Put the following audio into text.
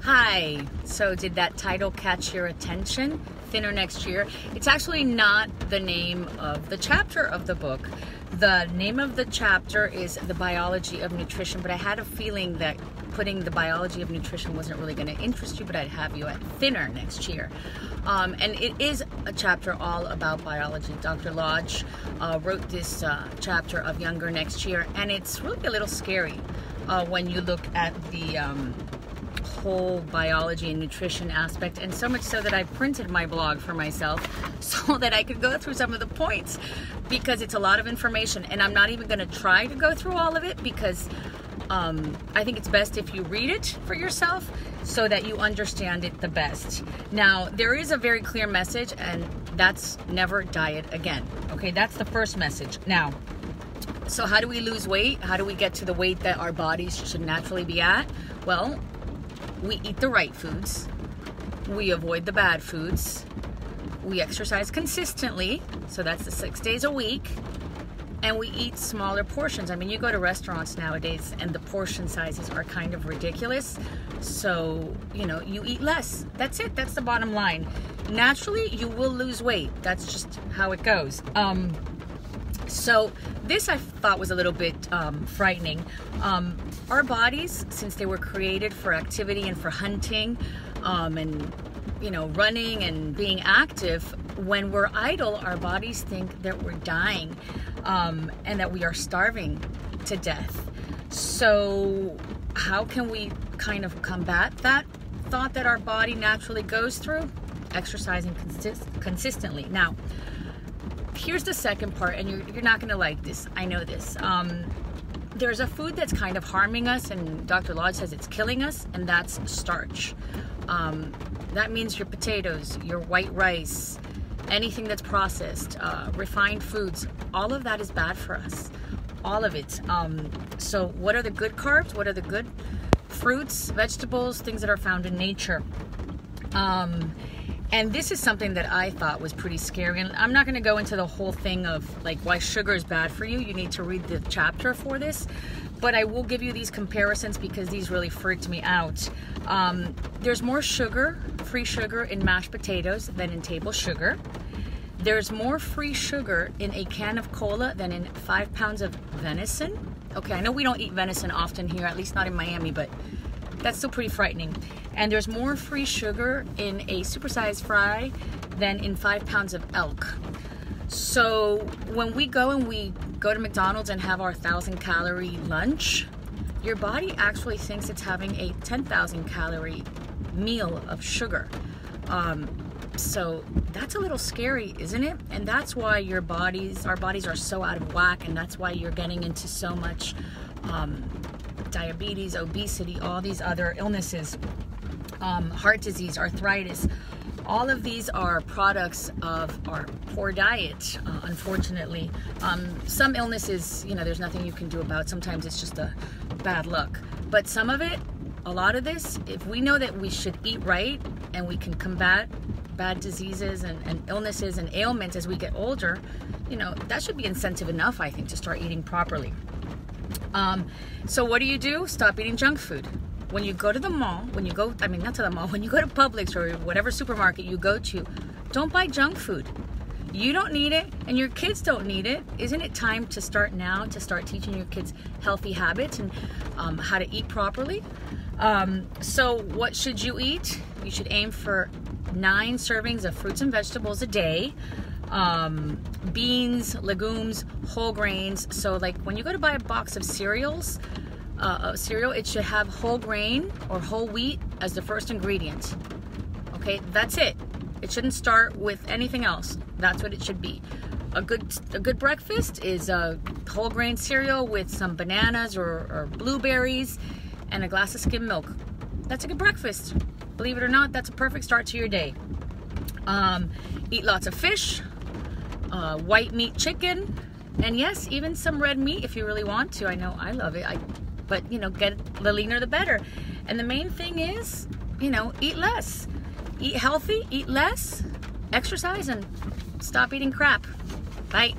Hi, so did that title catch your attention? Thinner Next Year. It's actually not the name of the chapter of the book. The name of the chapter is The Biology of Nutrition, but I had a feeling that putting the biology of nutrition wasn't really going to interest you, but I'd have you at Thinner Next Year. And it is a chapter all about biology. Dr. Lodge wrote this chapter of Younger Next Year, and it's really a little scary when you look at the whole biology and nutrition aspect, and so much so that I printed my blog for myself so that I could go through some of the points, because it's a lot of information, and I'm not even going to try to go through all of it, because I think it's best if you read it for yourself so that you understand it the best. Now, there is a very clear message, and that's never diet again. Okay, that's the first message. Now, so how do we lose weight? How do we get to the weight that our bodies should naturally be at? Well, we eat the right foods, we avoid the bad foods, we exercise consistently, so that's the 6 days a week, and we eat smaller portions. I mean, you go to restaurants nowadays and the portion sizes are kind of ridiculous, so, you know, you eat less. That's it, that's the bottom line. Naturally, you will lose weight. That's just how it goes. So this I thought was a little bit frightening. Our bodies, since they were created for activity and for hunting and, you know, running and being active, when we're idle, our bodies think that we're dying and that we are starving to death. So how can we kind of combat that thought that our body naturally goes through? Exercising consistently. Now, here's the second part, and you're not going to like this. I know this. There's a food that's kind of harming us, and Dr. Lodge says it's killing us, and that's starch. That means your potatoes, your white rice, anything that's processed, refined foods, all of that is bad for us. All of it. So what are the good carbs? What are the good fruits, vegetables, things that are found in nature? And this is something that I thought was pretty scary. And I'm not going to go into the whole thing of like why sugar is bad for you. You need to read the chapter for this. But I will give you these comparisons because these really freaked me out. There's more sugar, free sugar in mashed potatoes than in table sugar. There's more free sugar in a can of cola than in 5 pounds of venison. Okay, I know we don't eat venison often here, at least not in Miami, but that's still pretty frightening. And there's more free sugar in a supersized fry than in 5 pounds of elk. So when we go to McDonald's and have our 1,000-calorie lunch, your body actually thinks it's having a 10,000-calorie meal of sugar. So that's a little scary, isn't it? And that's why our bodies are so out of whack, and that's why you're getting into so much diabetes, obesity, all these other illnesses, heart disease, arthritis. All of these are products of our poor diet, unfortunately. Some illnesses, you know, there's nothing you can do about. Sometimes it's just a bad luck. But some of it, a lot of this, if we know that we should eat right and we can combat bad diseases and illnesses and ailments as we get older, you know, that should be incentive enough, I think, to start eating properly. So what do? Stop eating junk food. When you go to the mall, when you go to Publix or whatever supermarket you go to, don't buy junk food. You don't need it, and your kids don't need it. Isn't it time to start now, to start teaching your kids healthy habits and how to eat properly? So what should you eat? You should aim for 9 servings of fruits and vegetables a day. Beans, legumes, whole grains. So like when you go to buy a box of cereal, it should have whole grain or whole wheat as the first ingredient. Okay, that's it. It shouldn't start with anything else. That's what it should be. A good breakfast is a whole grain cereal with some bananas or blueberries and a glass of skim milk. That's a good breakfast. Believe it or not, that's a perfect start to your day. Eat lots of fish, white meat chicken, and yes, even some red meat if you really want to. I know I love it, but you know, the leaner the better. And the main thing is, you know, eat less. Eat healthy, eat less, exercise, and stop eating crap. Bye.